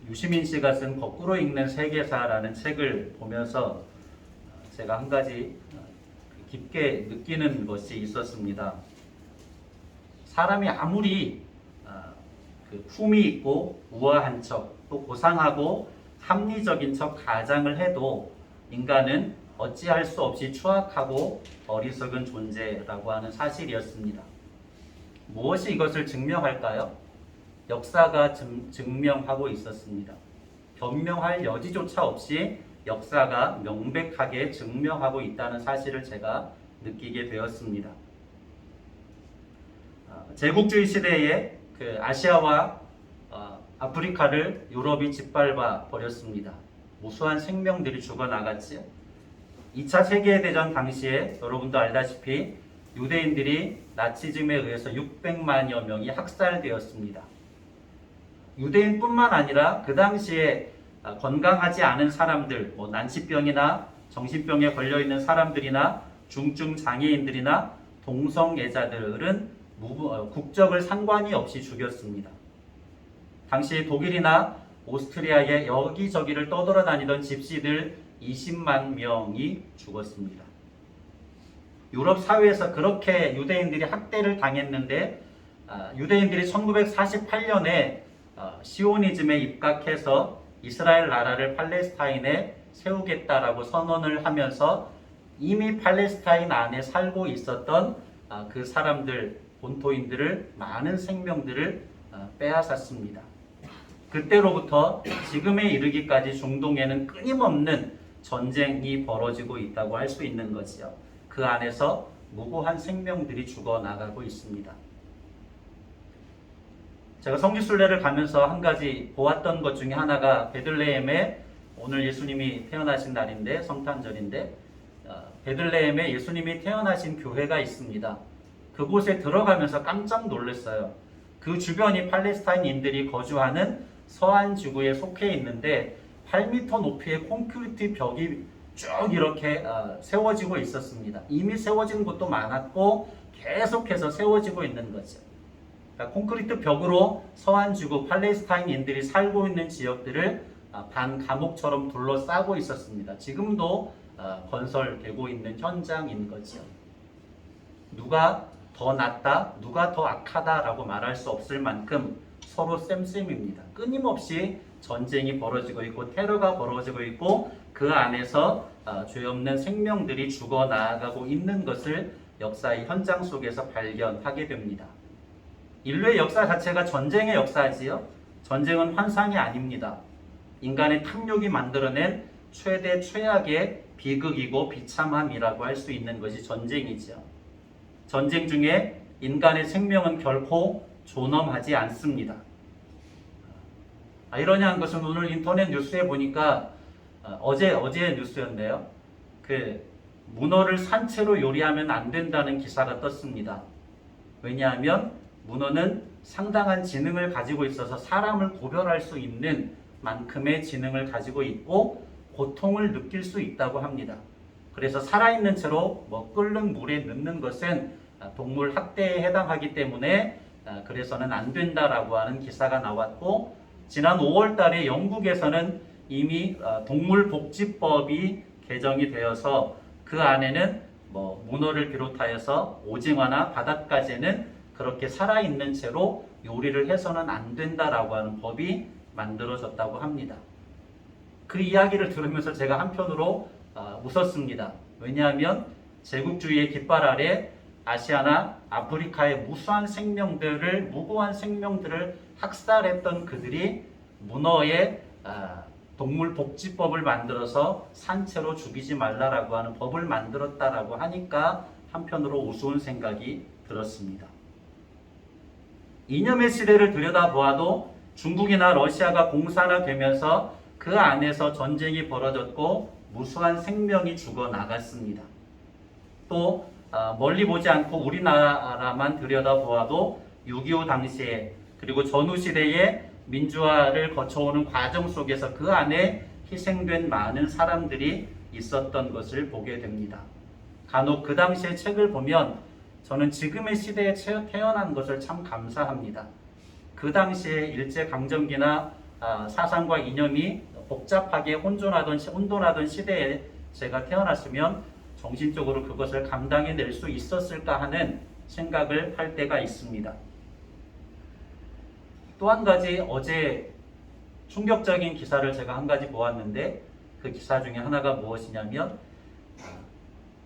유시민 씨가 쓴 거꾸로 읽는 세계사라는 책을 보면서 제가 한 가지 깊게 느끼는 것이 있었습니다. 사람이 아무리 품이 있고 우아한 척, 또 고상하고 합리적인 척 가장을 해도 인간은 어찌할 수 없이 추악하고 어리석은 존재라고 하는 사실이었습니다. 무엇이 이것을 증명할까요? 역사가 증명하고 있었습니다. 변명할 여지조차 없이 역사가 명백하게 증명하고 있다는 사실을 제가 느끼게 되었습니다. 제국주의 시대에 아시아와 아프리카를 유럽이 짓밟아 버렸습니다. 무수한 생명들이 죽어나갔지요. 2차 세계대전 당시에 여러분도 알다시피 유대인들이 나치즘에 의해서 600만여 명이 학살되었습니다. 유대인뿐만 아니라 그 당시에 건강하지 않은 사람들, 난치병이나 정신병에 걸려있는 사람들이나 중증 장애인들이나 동성애자들은 국적을 상관이 없이 죽였습니다. 당시 독일이나 오스트리아의 여기저기를 떠돌아다니던 집시들 20만 명이 죽었습니다. 유럽 사회에서 그렇게 유대인들이 학대를 당했는데 유대인들이 1948년에 시오니즘에 입각해서 이스라엘 나라를 팔레스타인에 세우겠다라고 선언을 하면서 이미 팔레스타인 안에 살고 있었던 그 사람들, 본토인들을 많은 생명들을 빼앗았습니다. 그때로부터 지금에 이르기까지 중동에는 끊임없는 전쟁이 벌어지고 있다고 할 수 있는 거지요. 그 안에서 무고한 생명들이 죽어나가고 있습니다. 제가 성지순례를 가면서 한 가지 보았던 것 중에 하나가 베들레헴에 오늘 예수님이 태어나신 날인데 성탄절인데 베들레헴에 예수님이 태어나신 교회가 있습니다. 그곳에 들어가면서 깜짝 놀랐어요. 그 주변이 팔레스타인인들이 거주하는 서안 지구에 속해 있는데 8m 높이의 콘크리트 벽이 쭉 이렇게 세워지고 있었습니다. 이미 세워진 곳도 많았고 계속해서 세워지고 있는 거죠. 그러니까 콘크리트 벽으로 서안 지구 팔레스타인인들이 살고 있는 지역들을 반 감옥처럼 둘러싸고 있었습니다. 지금도 건설되고 있는 현장인 거죠. 누가 더 낫다, 누가 더 악하다라고 말할 수 없을 만큼 서로 쌤쌤입니다. 끊임없이 전쟁이 벌어지고 있고 테러가 벌어지고 있고 그 안에서 죄 없는 생명들이 죽어나가고 있는 것을 역사의 현장 속에서 발견하게 됩니다. 인류의 역사 자체가 전쟁의 역사지요. 전쟁은 환상이 아닙니다. 인간의 탐욕이 만들어낸 최대 최악의 비극이고 비참함이라고 할 수 있는 것이 전쟁이죠. 전쟁 중에 인간의 생명은 결코 존엄하지 않습니다. 아이러니한 것은 오늘 인터넷 뉴스에 보니까 어제 뉴스였는데요. 문어를 산채로 요리하면 안 된다는 기사가 떴습니다. 왜냐하면 문어는 상당한 지능을 가지고 있어서 사람을 고별할 수 있는 만큼의 지능을 가지고 있고 고통을 느낄 수 있다고 합니다. 그래서 살아있는 채로 끓는 물에 넣는 것은 동물 학대에 해당하기 때문에 그래서는 안 된다라고 하는 기사가 나왔고 지난 5월 달에 영국에서는 이미 동물복지법이 개정이 되어서 그 안에는 문어를 비롯하여서 오징어나 바닷가재는 그렇게 살아있는 채로 요리를 해서는 안 된다라고 하는 법이 만들어졌다고 합니다. 그 이야기를 들으면서 제가 한편으로 웃었습니다. 왜냐하면 제국주의의 깃발 아래 아시아나 아프리카의 무고한 생명들을 학살했던 그들이 문어의 동물복지법을 만들어서 산채로 죽이지 말라라고 하는 법을 만들었다라고 하니까 한편으로 우스운 생각이 들었습니다. 이념의 시대를 들여다보아도 중국이나 러시아가 공산화되면서 그 안에서 전쟁이 벌어졌고 무수한 생명이 죽어나갔습니다. 또 멀리 보지 않고 우리나라만 들여다보아도 6.25 당시에 그리고 전후시대의 민주화를 거쳐오는 과정 속에서 그 안에 희생된 많은 사람들이 있었던 것을 보게 됩니다. 간혹 그 당시의 책을 보면 저는 지금의 시대에 태어난 것을 참 감사합니다. 그 당시에 일제강점기나 사상과 이념이 복잡하게 혼돈하던 시대에 제가 태어났으면 정신적으로 그것을 감당해낼 수 있었을까 하는 생각을 할 때가 있습니다. 또 한 가지, 어제 충격적인 기사를 제가 한 가지 보았는데, 그 기사 중에 하나가 무엇이냐면,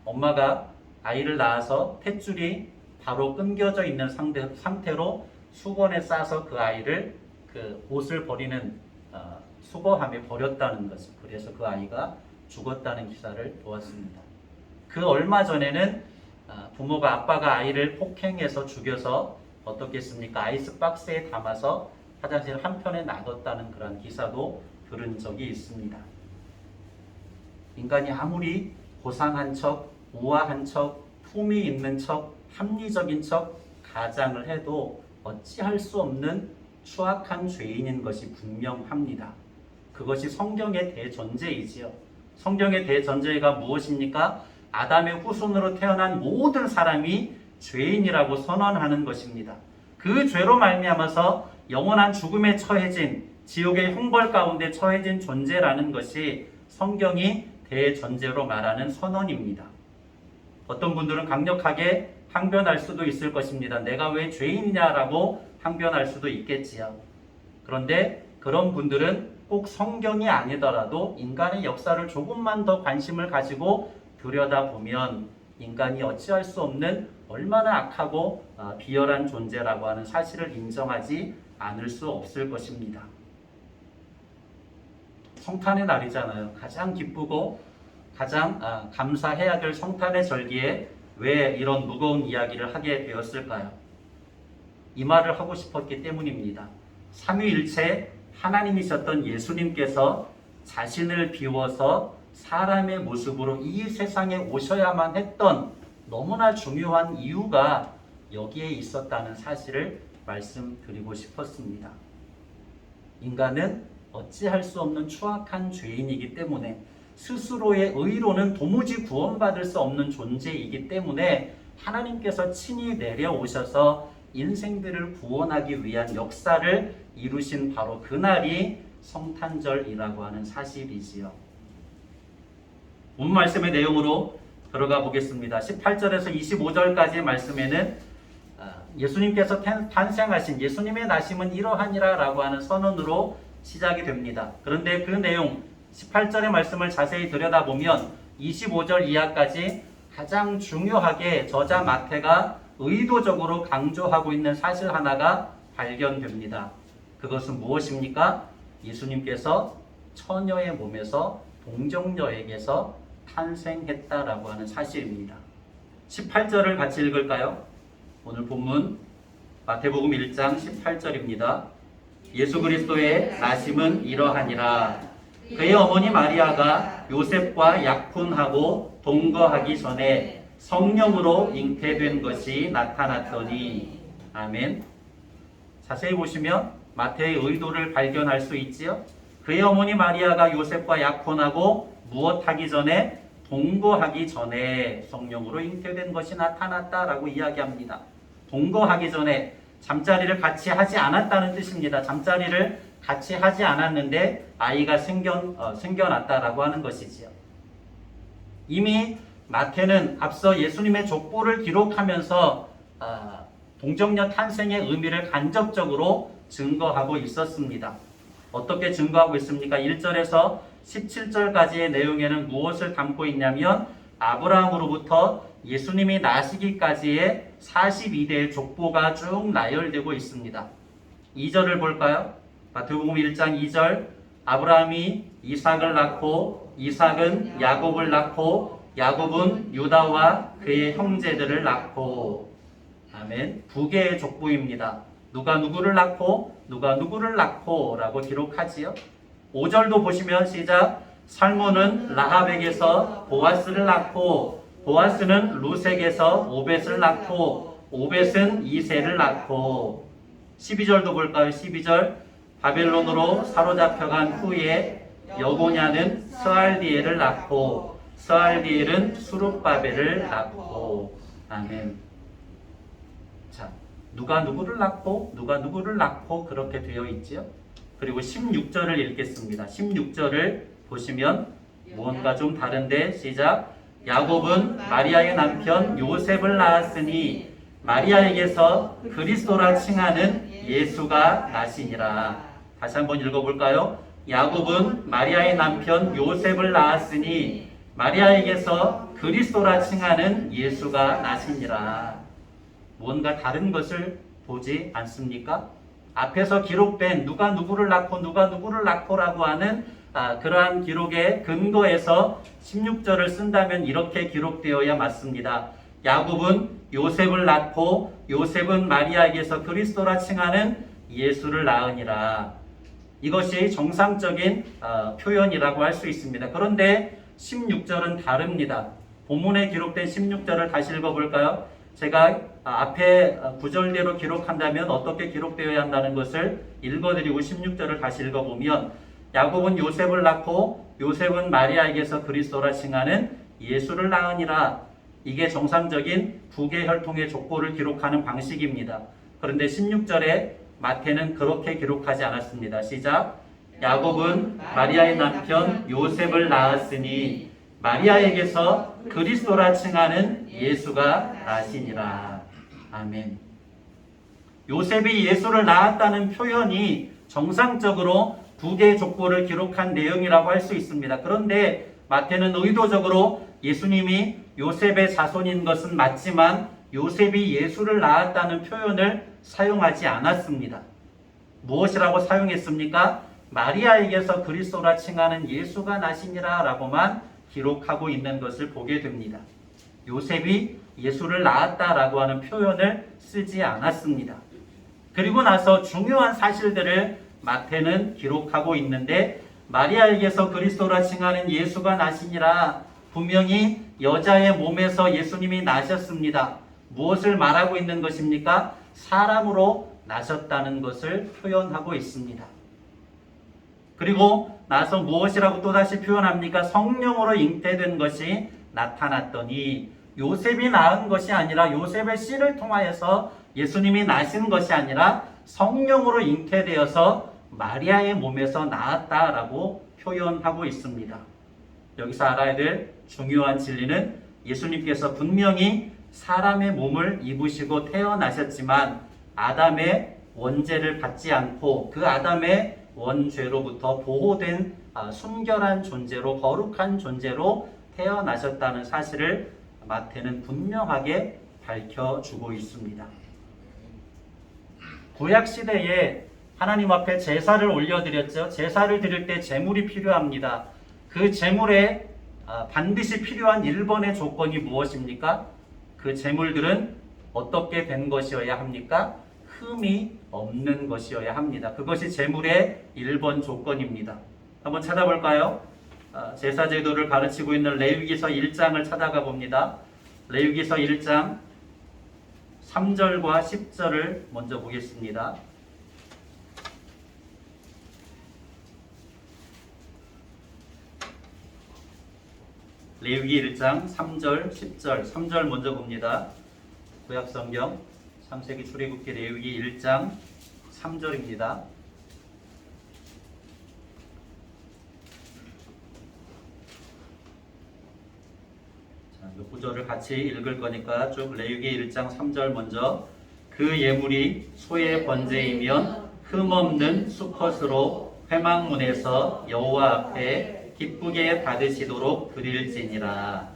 엄마가 아이를 낳아서 탯줄이 바로 끊겨져 있는 상태로 수건에 싸서 그 아이를 그 옷을 버리는 수거함에 버렸다는 것을, 그래서 그 아이가 죽었다는 기사를 보았습니다. 그 얼마 전에는 아빠가 아이를 폭행해서 죽여서 어떻겠습니까? 아이스박스에 담아서 화장실 한편에 놔뒀다는 그런 기사도 들은 적이 있습니다. 인간이 아무리 고상한 척, 우아한 척, 품위 있는 척, 합리적인 척 가장을 해도 어찌할 수 없는 추악한 죄인인 것이 분명합니다. 그것이 성경의 대전제이지요. 성경의 대전제가 무엇입니까? 아담의 후손으로 태어난 모든 사람이 죄인이라고 선언하는 것입니다. 그 죄로 말미암아서 영원한 죽음에 처해진, 지옥의 형벌 가운데 처해진 존재라는 것이 성경이 대전제로 말하는 선언입니다. 어떤 분들은 강력하게 항변할 수도 있을 것입니다. 내가 왜 죄인이냐라고 항변할 수도 있겠지요. 그런데 그런 분들은 꼭 성경이 아니더라도 인간의 역사를 조금만 더 관심을 가지고 들여다보면 인간이 어찌할 수 없는 얼마나 악하고 비열한 존재라고 하는 사실을 인정하지 않을 수 없을 것입니다. 성탄의 날이잖아요. 가장 기쁘고 가장 감사해야 될 성탄의 절기에 왜 이런 무거운 이야기를 하게 되었을까요? 이 말을 하고 싶었기 때문입니다. 삼위일체 하나님이셨던 예수님께서 자신을 비워서 사람의 모습으로 이 세상에 오셔야만 했던 너무나 중요한 이유가 여기에 있었다는 사실을 말씀드리고 싶었습니다. 인간은 어찌할 수 없는 추악한 죄인이기 때문에 스스로의 의로는 도무지 구원받을 수 없는 존재이기 때문에 하나님께서 친히 내려오셔서 인생들을 구원하기 위한 역사를 이루신 바로 그날이 성탄절이라고 하는 사실이지요. 본 말씀의 내용으로 들어가 보겠습니다. 18절에서 25절까지의 말씀에는 예수님께서 탄생하신 예수님의 나심은 이러하니라 라고 하는 선언으로 시작이 됩니다. 그런데 그 내용 18절의 말씀을 자세히 들여다보면 25절 이하까지 가장 중요하게 저자 마태가 의도적으로 강조하고 있는 사실 하나가 발견됩니다. 그것은 무엇입니까? 예수님께서 처녀의 몸에서 동정녀에게서 탄생했다라고 하는 사실입니다. 18절을 같이 읽을까요? 오늘 본문 마태복음 1장 18절입니다. 예수 그리스도의 나심은 이러하니라. 그의 어머니 마리아가 요셉과 약혼하고 동거하기 전에 성령으로 잉태된 것이 나타났더니. 아멘. 자세히 보시면 마태의 의도를 발견할 수 있지요. 그의 어머니 마리아가 요셉과 약혼하고 무엇하기 전에? 동거하기 전에 성령으로 잉태된 것이 나타났다라고 이야기합니다. 동거하기 전에 잠자리를 같이 하지 않았다는 뜻입니다. 잠자리를 같이 하지 않았는데 아이가 생겨났다라고 하는 것이지요. 이미 마태는 앞서 예수님의 족보를 기록하면서 동정녀 탄생의 의미를 간접적으로 증거하고 있었습니다. 어떻게 증거하고 있습니까? 1절에서 17절까지의 내용에는 무엇을 담고 있냐면 아브라함으로부터 예수님이 나시기까지의 42대의 족보가 쭉 나열되고 있습니다. 2절을 볼까요? 마태복음 1장 2절 아브라함이 이삭을 낳고 이삭은 야곱을 낳고 야곱은 유다와 그의 형제들을 낳고. 아멘. 두 개의 족보입니다. 누가 누구를 낳고 누가 누구를 낳고 라고 기록하지요. 5절도 보시면 시작. 살몬은 라합에게서 보아스를 낳고 보아스는 루색에서 오벳을 낳고 오벳은 이새를 낳고. 12절도 볼까요? 12절 바벨론으로 사로잡혀간 후에 여고냐는 스알디엘을 낳고 스알디엘은 수룹바벨을 낳고. 아멘. 자, 누가 누구를 낳고 누가 누구를 낳고 그렇게 되어 있지요. 그리고 16절을 읽겠습니다. 16절을 보시면 무언가 좀 다른데 시작. 야곱은 마리아의 남편 요셉을 낳았으니 마리아에게서 그리스도라 칭하는 예수가 나시니라. 다시 한번 읽어볼까요? 야곱은 마리아의 남편 요셉을 낳았으니 마리아에게서 그리스도라 칭하는 예수가 나시니라. 뭔가 다른 것을 보지 않습니까? 앞에서 기록된 누가 누구를 낳고 누가 누구를 낳고라고 하는 그러한 기록의 근거에서 16절을 쓴다면 이렇게 기록되어야 맞습니다. 야곱은 요셉을 낳고 요셉은 마리아에게서 그리스도라 칭하는 예수를 낳으니라. 이것이 정상적인 표현이라고 할 수 있습니다. 그런데 16절은 다릅니다. 본문에 기록된 16절을 다시 읽어볼까요? 제가 앞에 구절대로 기록한다면 어떻게 기록되어야 한다는 것을 읽어드리고 16절을 다시 읽어보면 야곱은 요셉을 낳고 요셉은 마리아에게서 그리스도라 칭하는 예수를 낳으니라. 이게 정상적인 부계혈통의 족보를 기록하는 방식입니다. 그런데 16절에 마태는 그렇게 기록하지 않았습니다. 시작. 야곱은 마리아의 남편 요셉을 낳았으니 마리아에게서 그리스도라 칭하는 예수가 나시니라. 아멘. 요셉이 예수를 낳았다는 표현이 정상적으로 부계 족보를 기록한 내용이라고 할 수 있습니다. 그런데 마태는 의도적으로 예수님이 요셉의 자손인 것은 맞지만 요셉이 예수를 낳았다는 표현을 사용하지 않았습니다. 무엇이라고 사용했습니까? 마리아에게서 그리스도라 칭하는 예수가 나시니라 라고만 기록하고 있는 것을 보게 됩니다. 요셉이 예수를 낳았다라고 하는 표현을 쓰지 않았습니다. 그리고 나서 중요한 사실들을 마태는 기록하고 있는데 마리아에게서 그리스도라 칭하는 예수가 나시니라. 분명히 여자의 몸에서 예수님이 나셨습니다. 무엇을 말하고 있는 것입니까? 사람으로 나셨다는 것을 표현하고 있습니다. 그리고 나서 무엇이라고 또다시 표현합니까? 성령으로 잉태된 것이 나타났더니 요셉이 낳은 것이 아니라 요셉의 씨를 통하여서 예수님이 나신 것이 아니라 성령으로 잉태되어서 마리아의 몸에서 나았다라고 표현하고 있습니다. 여기서 알아야 될 중요한 진리는 예수님께서 분명히 사람의 몸을 입으시고 태어나셨지만 아담의 원죄를 받지 않고 그 아담의 원죄로부터 보호된 순결한 존재로 거룩한 존재로 태어나셨다는 사실을 마태는 분명하게 밝혀주고 있습니다. 구약시대에 하나님 앞에 제사를 올려드렸죠. 제사를 드릴 때 제물이 필요합니다. 그 제물에 반드시 필요한 1번의 조건이 무엇입니까? 그 제물들은 어떻게 된 것이어야 합니까? 흠이 없는 것이어야 합니다. 그것이 제물의 1번 조건입니다. 한번 찾아볼까요? 제사 제도를 가르치고 있는 레위기서 1장을 찾아가 봅니다. 레위기서 1장 3절과 10절을 먼저 보겠습니다. 레위기 1장 3절, 10절, 3절 먼저 봅니다. 구약성경 창세기 출애굽기 레위기 1장 3절입니다. 이 구절을 같이 읽을 거니까 쭉 레위기 1장 3절 먼저. 그 예물이 소의 번제이면 흠없는 수컷으로 회막문에서 여호와 앞에 기쁘게 받으시도록 드릴지니라.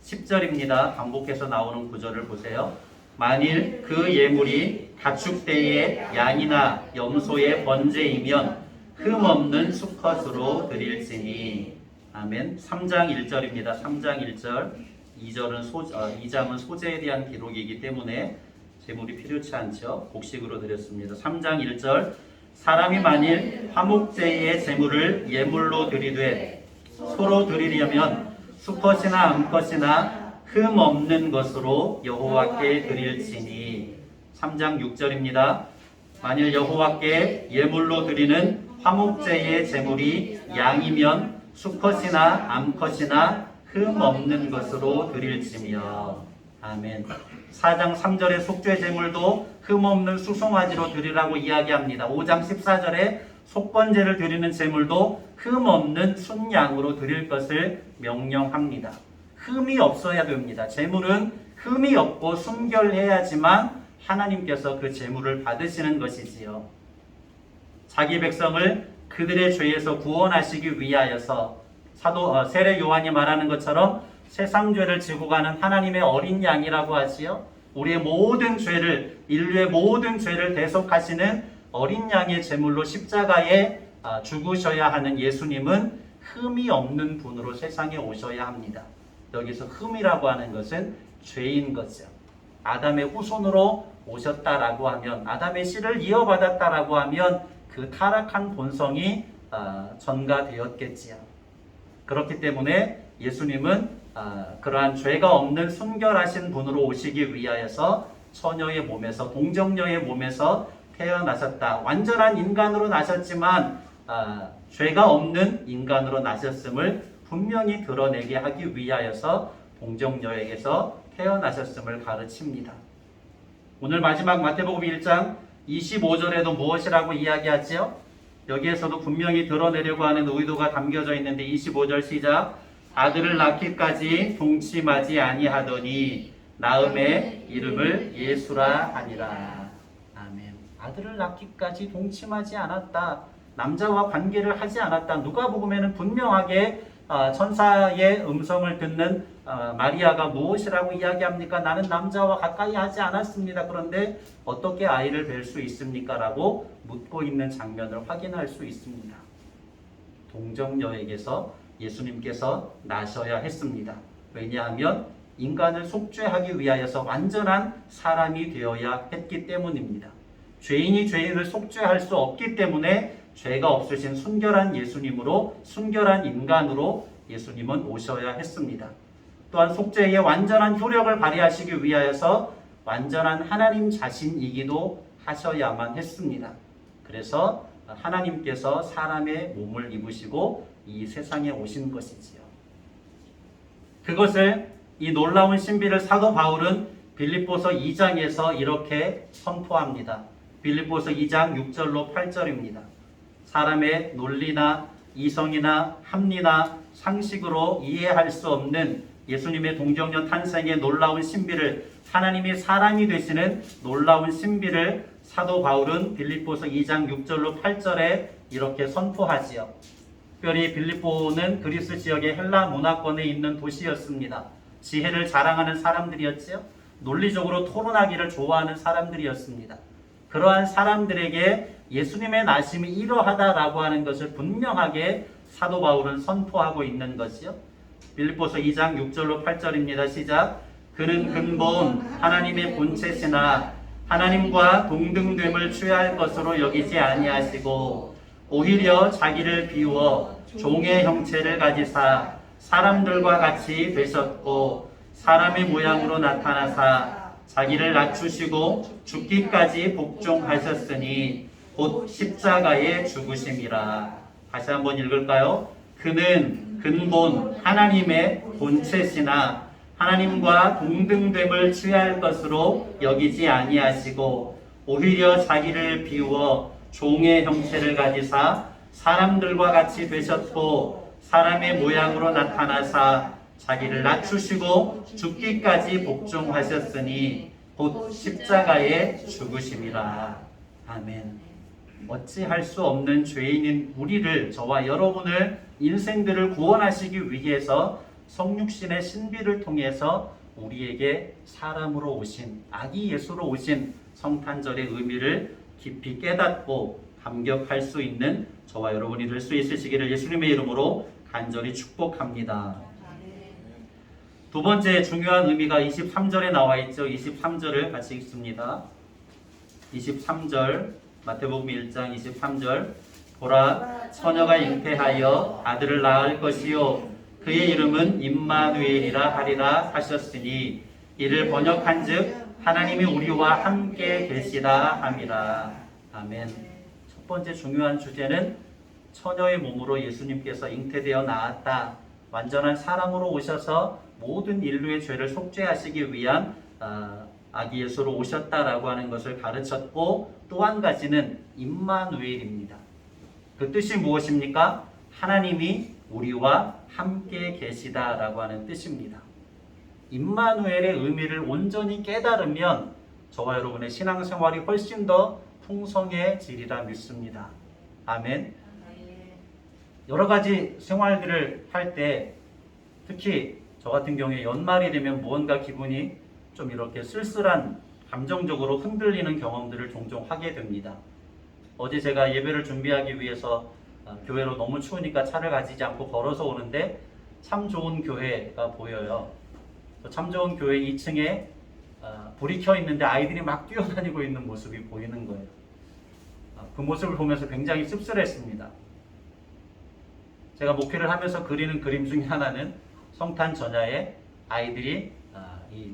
10절입니다. 반복해서 나오는 구절을 보세요. 만일 그 예물이 가축대의 양이나 염소의 번제이면 흠없는 수컷으로 드릴지니. 아멘. 3장 1절입니다. 3장 1절. 2장은 소재에 대한 기록이기 때문에 제물이 필요치 않죠. 곡식으로 드렸습니다. 3장 1절. 사람이 만일 화목제의 제물을 예물로 드리되 소로 드리려면 수컷이나 암컷이나 흠 없는 것으로 여호와께 드릴지니. 3장 6절입니다. 만일 여호와께 예물로 드리는 화목제의 제물이 양이면 수컷이나 암컷이나 흠 없는 것으로 드릴지며. 아멘. 4장 3절의 속죄 제물도 흠 없는 수송아지로 드리라고 이야기합니다. 5장 14절에 속번제를 드리는 제물도 흠 없는 순양으로 드릴 것을 명령합니다. 흠이 없어야 됩니다. 제물은 흠이 없고 순결해야지만 하나님께서 그 제물을 받으시는 것이지요. 자기 백성을 그들의 죄에서 구원하시기 위하여서 세례 요한이 말하는 것처럼 세상 죄를 지고 가는 하나님의 어린 양이라고 하지요. 우리의 모든 죄를, 인류의 모든 죄를 대속하시는 어린 양의 제물로 십자가에 죽으셔야 하는 예수님은 흠이 없는 분으로 세상에 오셔야 합니다. 여기서 흠이라고 하는 것은 죄인 거죠. 아담의 후손으로 오셨다라고 하면, 아담의 씨를 이어받았다라고 하면 그 타락한 본성이 전가되었겠지요. 그렇기 때문에 예수님은 그러한 죄가 없는 순결하신 분으로 오시기 위하여서 처녀의 몸에서, 동정녀의 몸에서 태어나셨다. 완전한 인간으로 나셨지만 죄가 없는 인간으로 나셨음을 분명히 드러내게 하기 위하여서 동정녀에게서 태어나셨음을 가르칩니다. 오늘 마지막 마태복음 1장 25절에도 무엇이라고 이야기하지요? 여기에서도 분명히 드러내려고 하는 의도가 담겨져 있는데 25절 시작. 아들을 낳기까지 동침하지 아니하더니 낳음의 이름을 예수라 하니라. 아멘. 아들을 낳기까지 동침하지 않았다. 남자와 관계를 하지 않았다. 누가복음에는 분명하게 천사의 음성을 듣는 마리아가 무엇이라고 이야기합니까? 나는 남자와 가까이 하지 않았습니다. 그런데 어떻게 아이를 뵐 수 있습니까? 라고 묻고 있는 장면을 확인할 수 있습니다. 동정녀에게서 예수님께서 나셔야 했습니다. 왜냐하면 인간을 속죄하기 위하여서 완전한 사람이 되어야 했기 때문입니다. 죄인이 죄인을 속죄할 수 없기 때문에 죄가 없으신 순결한 예수님으로, 순결한 인간으로 예수님은 오셔야 했습니다. 또한 속죄의 완전한 효력을 발휘하시기 위하여서 완전한 하나님 자신이기도 하셔야만 했습니다. 그래서 하나님께서 사람의 몸을 입으시고 이 세상에 오신 것이지요. 그것을, 이 놀라운 신비를 사도 바울은 빌립보서 2장에서 이렇게 선포합니다. 빌립보서 2장 6절로 8절입니다. 사람의 논리나 이성이나 합리나 상식으로 이해할 수 없는 예수님의 동정녀 탄생의 놀라운 신비를, 하나님이 사람이 되시는 놀라운 신비를 사도 바울은 빌립보서 2장 6절로 8절에 이렇게 선포하지요. 특별히 빌립보는 그리스 지역의 헬라 문화권에 있는 도시였습니다. 지혜를 자랑하는 사람들이었지요. 논리적으로 토론하기를 좋아하는 사람들이었습니다. 그러한 사람들에게 예수님의 나심이 이러하다라고 하는 것을 분명하게 사도 바울은 선포하고 있는 것이요. 빌립보서 2장 6절로 8절입니다. 시작. 그는 근본 하나님의 본체시나 하나님과 동등됨을 취할 것으로 여기지 아니하시고 오히려 자기를 비워 종의 형체를 가지사 사람들과 같이 되셨고 사람의 모양으로 나타나사 자기를 낮추시고 죽기까지 복종하셨으니 곧 십자가에 죽으심이라. 다시 한번 읽을까요? 그는 근본 하나님의 본체시나 하나님과 동등됨을 취할 것으로 여기지 아니하시고 오히려 자기를 비워 종의 형체를 가지사 사람들과 같이 되셨고 사람의 모양으로 나타나사 자기를 낮추시고 죽기까지 복종하셨으니 곧 십자가에 죽으심이라. 아멘. 어찌할 수 없는 죄인인 우리를, 저와 여러분을, 인생들을 구원하시기 위해서 성육신의 신비를 통해서 우리에게 사람으로 오신, 아기 예수로 오신 성탄절의 의미를 깊이 깨닫고 감격할 수 있는 저와 여러분이 될 수 있으시기를 예수님의 이름으로 간절히 축복합니다. 두 번째 중요한 의미가 23절에 나와 있죠. 23절을 같이 읽습니다. 23절, 마태복음 1장 23절. 보라, 처녀가 잉태하여 아들을 낳을 것이요 그의 이름은 임마누엘이라 하리라 하셨으니 이를 번역한즉 하나님이 우리와 함께 계시다 함이라. 아멘. 첫 번째 중요한 주제는 처녀의 몸으로 예수님께서 잉태되어 나았다. 완전한 사람으로 오셔서 모든 인류의 죄를 속죄하시기 위한 아기 예수로 오셨다라고 하는 것을 가르쳤고, 또 한 가지는 임마누엘입니다. 그 뜻이 무엇입니까? 하나님이 우리와 함께 계시다라고 하는 뜻입니다. 임마누엘의 의미를 온전히 깨달으면 저와 여러분의 신앙생활이 훨씬 더 풍성해지리라 믿습니다. 아멘. 여러 가지 생활들을 할 때 특히 저 같은 경우에 연말이 되면 무언가 기분이 좀 이렇게 쓸쓸한 감정적으로 흔들리는 경험들을 종종 하게 됩니다. 어제 제가 예배를 준비하기 위해서 교회로 너무 추우니까 차를 가지지 않고 걸어서 오는데 참 좋은 교회가 보여요. 참 좋은 교회 2층에 불이 켜 있는데 아이들이 막 뛰어다니고 있는 모습이 보이는 거예요. 그 모습을 보면서 굉장히 씁쓸했습니다. 제가 목회를 하면서 그리는 그림 중에 하나는 성탄 전야에 아이들이 이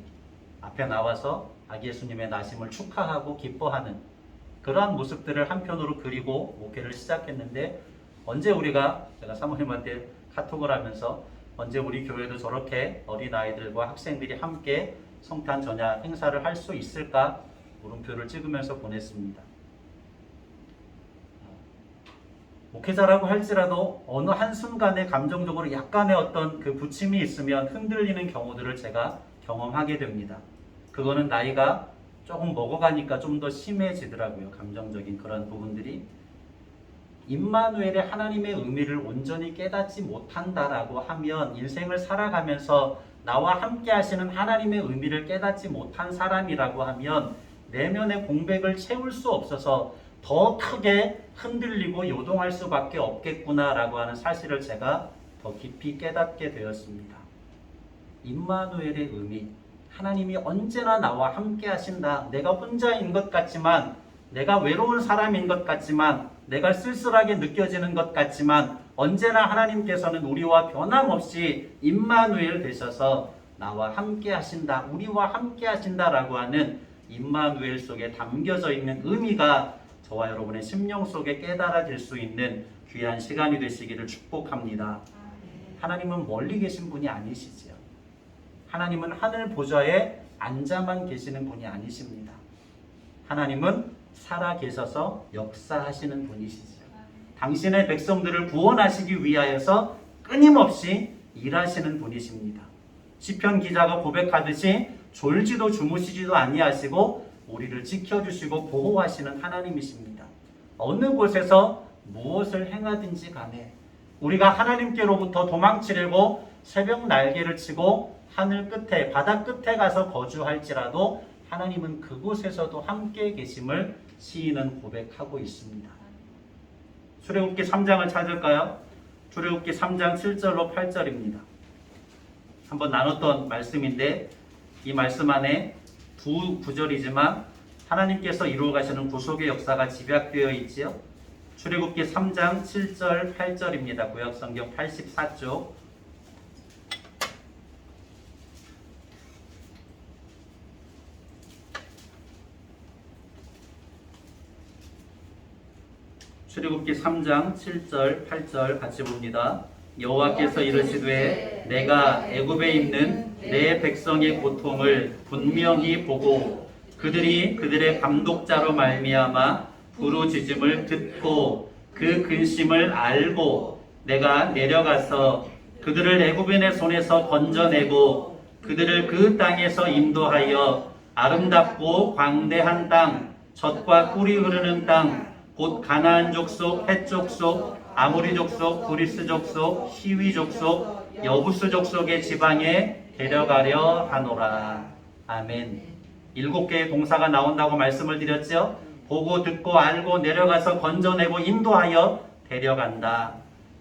앞에 나와서 아기 예수님의 나심을 축하하고 기뻐하는 그러한 모습들을 한편으로 그리고 목회를 시작했는데 언제 우리가 제가 사모님한테 카톡을 하면서 언제 우리 교회도 저렇게 어린아이들과 학생들이 함께 성탄 전야 행사를 할 수 있을까 물음표를 찍으면서 보냈습니다. 목회자라고 할지라도 어느 한순간에 감정적으로 약간의 어떤 그 부침이 있으면 흔들리는 경우들을 제가 경험하게 됩니다. 그거는 나이가 조금 먹어가니까 좀 더 심해지더라고요. 감정적인 그런 부분들이. 임마누엘의 하나님의 의미를 온전히 깨닫지 못한다라고 하면 인생을 살아가면서 나와 함께 하시는 하나님의 의미를 깨닫지 못한 사람이라고 하면 내면의 공백을 채울 수 없어서 더 크게 흔들리고 요동할 수밖에 없겠구나라고 하는 사실을 제가 더 깊이 깨닫게 되었습니다. 임마누엘의 의미, 하나님이 언제나 나와 함께 하신다. 내가 혼자인 것 같지만, 내가 외로운 사람인 것 같지만, 내가 쓸쓸하게 느껴지는 것 같지만 언제나 하나님께서는 우리와 변함없이 임마누엘 되셔서 나와 함께 하신다, 우리와 함께 하신다라고 하는 임마누엘 속에 담겨져 있는 의미가 저와 여러분의 심령 속에 깨달아질 수 있는 귀한 시간이 되시기를 축복합니다. 하나님은 멀리 계신 분이 아니시지요. 하나님은 하늘 보좌에 앉아만 계시는 분이 아니십니다. 하나님은 살아 계셔서 역사하시는 분이시죠. 당신의 백성들을 구원하시기 위하여서 끊임없이 일하시는 분이십니다. 시편 기자가 고백하듯이 졸지도 주무시지도 아니하시고 우리를 지켜주시고 보호하시는 하나님이십니다. 어느 곳에서 무엇을 행하든지 간에 우리가 하나님께로부터 도망치려고 새벽 날개를 치고 하늘 끝에 바다 끝에 가서 거주할지라도 하나님은 그곳에서도 함께 계심을 시인은 고백하고 있습니다. 출애굽기 3장을 찾을까요? 출애굽기 3장 7절로 8절입니다. 한번 나눴던 말씀인데 이 말씀 안에 두 구절이지만 하나님께서 이루어 가시는 구속의 역사가 집약되어 있지요. 출애굽기 3장 7절 8절입니다. 구약성경 84쪽. 출애굽기 3장 7절 8절 같이 봅니다. 여호와께서 이르시되 내가 애굽에 있는 내 백성의 고통을 분명히 보고 그들이 그들의 감독자로 말미암아 부르짖음을 듣고 그 근심을 알고 내가 내려가서 그들을 애굽인의 손에서 건져내고 그들을 그 땅에서 인도하여 아름답고 광대한 땅, 젖과 꿀이 흐르는 땅, 곧 가나안 족속, 헷 족속, 아모리 족속, 브리스 족속, 히위 족속, 여부스 족속의 지방에 데려가려 하노라. 아멘. 7개의 동사가 나온다고 말씀을 드렸죠. 보고 듣고 알고 내려가서 건져내고 인도하여 데려간다.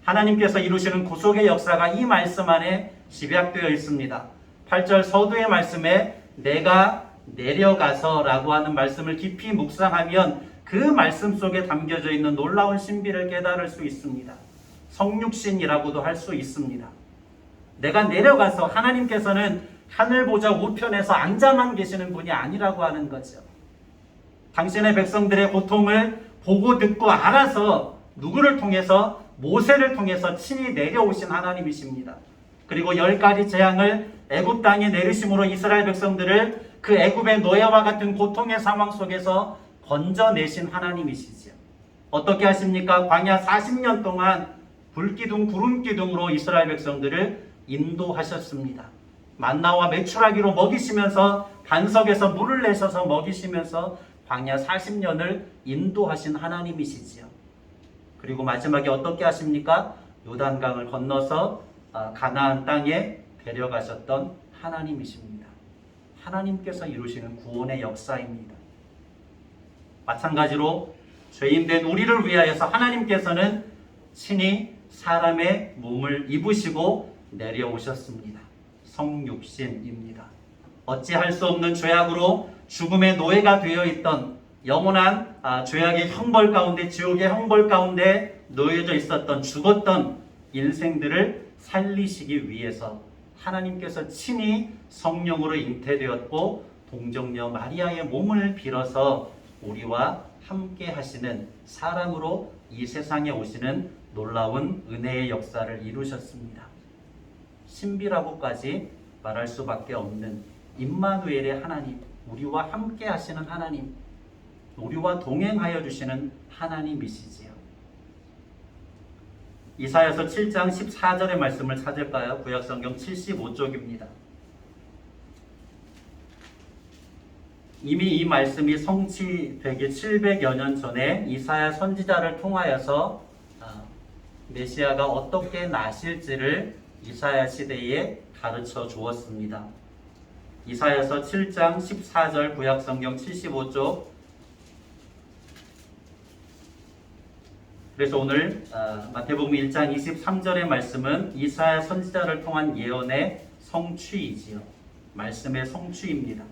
하나님께서 이루시는 구속의 역사가 이 말씀 안에 집약되어 있습니다. 8절 서두의 말씀에 내가 내려가서 라고 하는 말씀을 깊이 묵상하면 그 말씀 속에 담겨져 있는 놀라운 신비를 깨달을 수 있습니다. 성육신이라고도 할 수 있습니다. 내가 내려가서 하나님께서는 하늘 보좌 우편에서 앉아만 계시는 분이 아니라고 하는 거죠. 당신의 백성들의 고통을 보고 듣고 알아서 누구를 통해서? 모세를 통해서 친히 내려오신 하나님이십니다. 그리고 10가지 재앙을 애굽 땅에 내리심으로 이스라엘 백성들을 그 애굽의 노예와 같은 고통의 상황 속에서 건져내신 하나님이시죠. 어떻게 하십니까? 광야 40년 동안 불기둥 구름기둥으로 이스라엘 백성들을 인도하셨습니다. 만나와 메추라기로 먹이시면서 반석에서 물을 내셔서 먹이시면서 광야 40년을 인도하신 하나님이시지요. 그리고 마지막에 어떻게 하십니까? 요단강을 건너서 가나안 땅에 데려가셨던 하나님이십니다. 하나님께서 이루시는 구원의 역사입니다. 마찬가지로 죄인된 우리를 위하여서 하나님께서는 친히 사람의 몸을 입으시고 내려오셨습니다. 성육신입니다. 어찌할 수 없는 죄악으로 죽음의 노예가 되어 있던 영원한 죄악의 형벌 가운데, 지옥의 형벌 가운데 놓여져 있었던, 죽었던 인생들을 살리시기 위해서 하나님께서 친히 성령으로 잉태되었고 동정녀 마리아의 몸을 빌어서 우리와 함께 하시는, 사람으로 이 세상에 오시는 놀라운 은혜의 역사를 이루셨습니다. 신비라고까지 말할 수밖에 없는 임마누엘의 하나님, 우리와 함께 하시는 하나님, 우리와 동행하여 주시는 하나님이시지요. 이사야서 7장 14절의 말씀을 찾을까요? 구약성경 75쪽입니다. 이미 이 말씀이 성취되기 700여 년 전에 이사야 선지자를 통하여서 메시아가 어떻게 나실지를 이사야 시대에 가르쳐 주었습니다. 이사야서 7장 14절 구약성경 75쪽. 그래서 오늘 마태복음 1장 23절의 말씀은 이사야 선지자를 통한 예언의 성취이지요. 말씀의 성취입니다.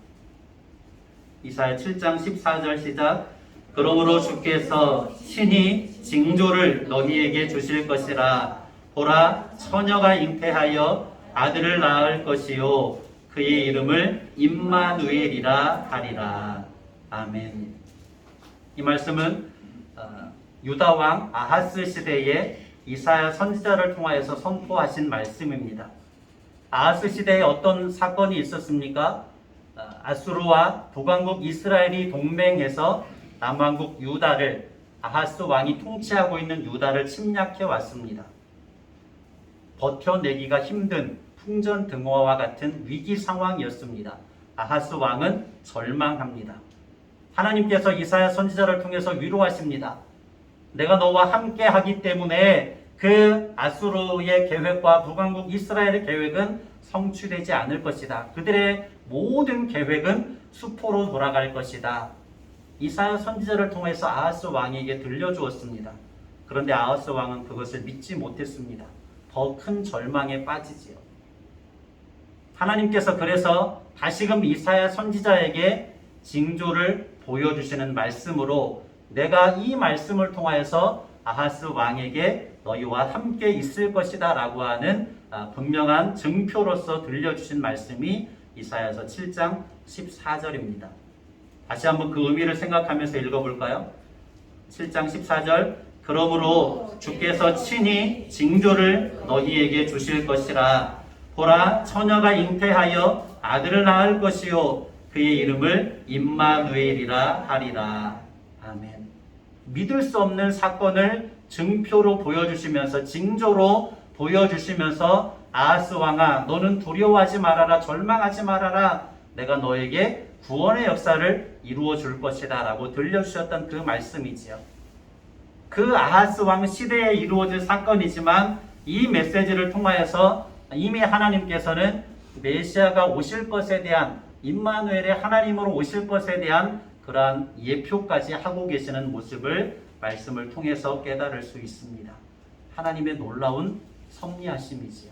이사야 7장 14절 시작. 그러므로 주께서 친히 징조를 너희에게 주실 것이라. 보라, 처녀가 잉태하여 아들을 낳을 것이요 그의 이름을 임마누엘이라 하리라. 아멘. 이 말씀은 유다 왕 아하스 시대에 이사야 선지자를 통하여서 선포하신 말씀입니다. 아하스 시대에 어떤 사건이 있었습니까? 아수르와 북왕국 이스라엘이 동맹해서 남왕국 유다를, 아하스 왕이 통치하고 있는 유다를 침략해 왔습니다. 버텨내기가 힘든 풍전등화와 같은 위기 상황이었습니다. 아하스 왕은 절망합니다. 하나님께서 이사야 선지자를 통해서 위로하십니다. 내가 너와 함께 하기 때문에 그 아수르의 계획과 북왕국 이스라엘의 계획은 성취되지 않을 것이다. 그들의 모든 계획은 수포로 돌아갈 것이다. 이사야 선지자를 통해서 아하스 왕에게 들려주었습니다. 그런데 아하스 왕은 그것을 믿지 못했습니다. 더 큰 절망에 빠지지요. 하나님께서 그래서 다시금 이사야 선지자에게 징조를 보여주시는 말씀으로 내가 이 말씀을 통하여서 아하스 왕에게 너희와 함께 있을 것이다 라고 하는 분명한 증표로서 들려주신 말씀이 이사야서 7장 14절입니다. 다시 한번 그 의미를 생각하면서 읽어볼까요? 7장 14절. 그러므로 주께서 친히 징조를 너희에게 주실 것이라. 보라, 처녀가 잉태하여 아들을 낳을 것이요 그의 이름을 임마누엘이라 하리라. 아멘. 믿을 수 없는 사건을 증표로 보여주시면서, 징조로 보여주시면서 아하스 왕아, 너는 두려워하지 말아라, 절망하지 말아라, 내가 너에게 구원의 역사를 이루어 줄 것이다 라고 들려주셨던 그 말씀이지요. 그 아하스 왕 시대에 이루어질 사건이지만 이 메시지를 통하여서 이미 하나님께서는 메시아가 오실 것에 대한, 임마누엘의 하나님으로 오실 것에 대한 그러한 예표까지 하고 계시는 모습을 말씀을 통해서 깨달을 수 있습니다. 하나님의 놀라운 섭리하심이지요.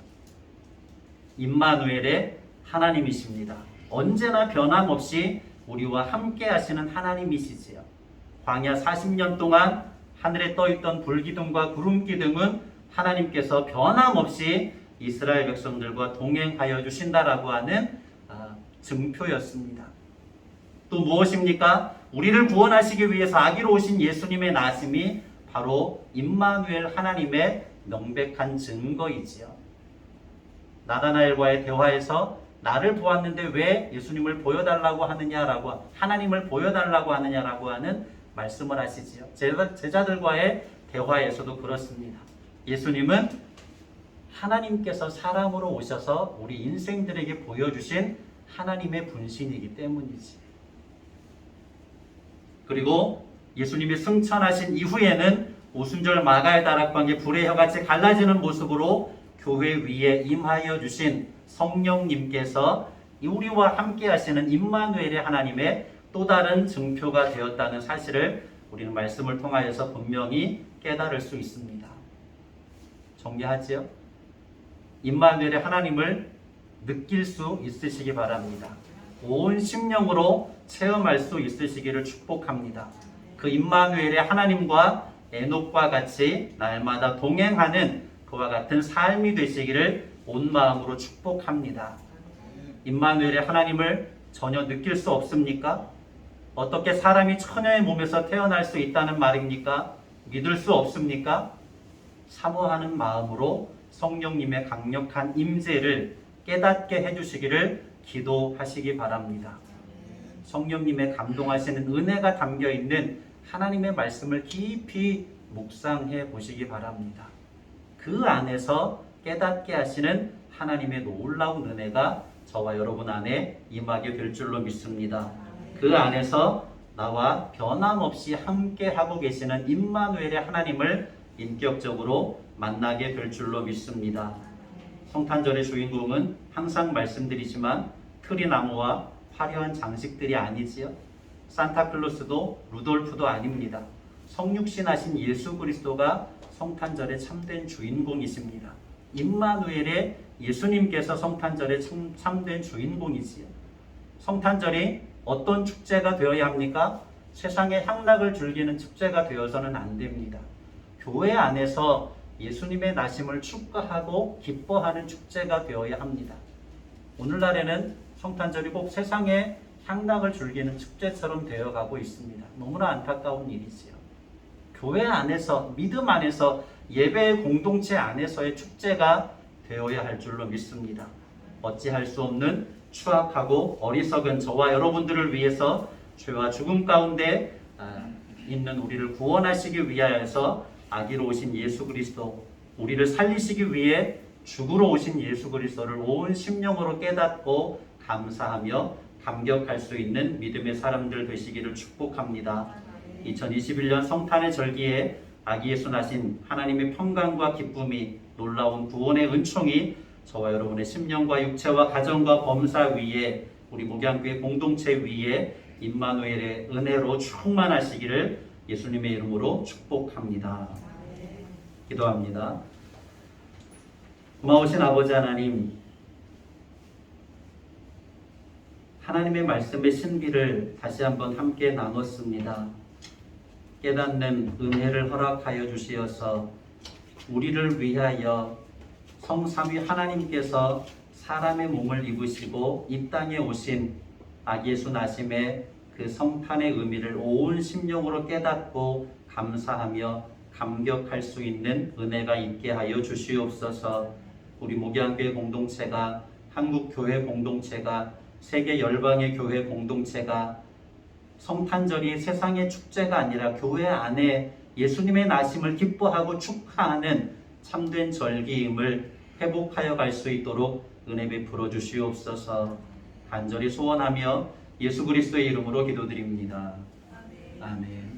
임마누엘의 하나님이십니다. 언제나 변함없이 우리와 함께 하시는 하나님이시지요. 광야 40년 동안 하늘에 떠있던 불기둥과 구름기둥은 하나님께서 변함없이 이스라엘 백성들과 동행하여 주신다라고 하는 증표였습니다. 또 무엇입니까? 우리를 구원하시기 위해서 아기로 오신 예수님의 나심이 바로 임마누엘 하나님의 명백한 증거이지요. 나다나엘과의 대화에서 나를 보았는데 왜 예수님을 보여달라고 하느냐라고, 하나님을 보여달라고 하느냐라고 하는 말씀을 하시지요. 제자들과의 대화에서도 그렇습니다. 예수님은 하나님께서 사람으로 오셔서 우리 인생들에게 보여주신 하나님의 분신이기 때문이지. 그리고 예수님이 승천하신 이후에는 오순절 마가의 다락방에 불의 혀같이 갈라지는 모습으로 교회 위에 임하여 주신 성령님께서 우리와 함께 하시는 임마누엘의 하나님의 또 다른 증표가 되었다는 사실을 우리는 말씀을 통하여서 분명히 깨달을 수 있습니다. 정리하지요? 임마누엘의 하나님을 느낄 수 있으시기 바랍니다. 온 심령으로 체험할 수 있으시기를 축복합니다. 그 임마누엘의 하나님과 에녹과 같이 날마다 동행하는 그와 같은 삶이 되시기를 온 마음으로 축복합니다. 임마누엘의 하나님을 전혀 느낄 수 없습니까? 어떻게 사람이 처녀의 몸에서 태어날 수 있다는 말입니까? 믿을 수 없습니까? 사모하는 마음으로 성령님의 강력한 임재를 깨닫게 해주시기를 기도하시기 바랍니다. 성령님의 감동하시는 은혜가 담겨있는 하나님의 말씀을 깊이 묵상해 보시기 바랍니다. 그 안에서 깨닫게 하시는 하나님의 놀라운 은혜가 저와 여러분 안에 임하게 될 줄로 믿습니다. 그 안에서 나와 변함없이 함께하고 계시는 임마누엘의 하나님을 인격적으로 만나게 될 줄로 믿습니다. 성탄절의 주인공은 항상 말씀드리지만 트리나무와 화려한 장식들이 아니지요. 산타클로스도 루돌프도 아닙니다. 성육신하신 예수 그리스도가 성탄절의 참된 주인공이십니다. 임마누엘의 예수님께서 성탄절의 참된 주인공이지요. 성탄절이 어떤 축제가 되어야 합니까? 세상에 향락을 즐기는 축제가 되어서는 안 됩니다. 교회 안에서 예수님의 나심을 축하하고 기뻐하는 축제가 되어야 합니다. 오늘날에는 성탄절이 꼭 세상에 향락을 즐기는 축제처럼 되어가고 있습니다. 너무나 안타까운 일이지요. 교회 안에서, 믿음 안에서, 예배의 공동체 안에서의 축제가 되어야 할 줄로 믿습니다. 어찌할 수 없는 추악하고 어리석은 저와 여러분들을 위해서 죄와 죽음 가운데 있는 우리를 구원하시기 위하여서 아기로 오신 예수 그리스도, 우리를 살리시기 위해 죽으러 오신 예수 그리스도를 온 심령으로 깨닫고 감사하며 감격할 수 있는 믿음의 사람들 되시기를 축복합니다. 2021년 성탄의 절기에 아기 예수 나신 하나님의 평강과 기쁨이, 놀라운 구원의 은총이 저와 여러분의 심령과 육체와 가정과 범사 위에, 우리 목양교회 공동체 위에 임마누엘의 은혜로 충만하시기를 예수님의 이름으로 축복합니다. 기도합니다. 고마우신 아버지 하나님, 하나님의 말씀의 신비를 다시 한번 함께 나눴습니다. 깨닫는 은혜를 허락하여 주시어서 우리를 위하여 성삼위 하나님께서 사람의 몸을 입으시고 이 땅에 오신 아기 예수 나심의 그 성탄의 의미를 온 심령으로 깨닫고 감사하며 감격할 수 있는 은혜가 있게 하여 주시옵소서. 우리 목양교회 공동체가, 한국교회 공동체가, 세계 열방의 교회 공동체가 성탄절이 세상의 축제가 아니라 교회 안에 예수님의 나심을 기뻐하고 축하하는 참된 절기임을 회복하여 갈 수 있도록 은혜 베풀어 주시옵소서. 간절히 소원하며 예수 그리스도의 이름으로 기도드립니다. 아멘.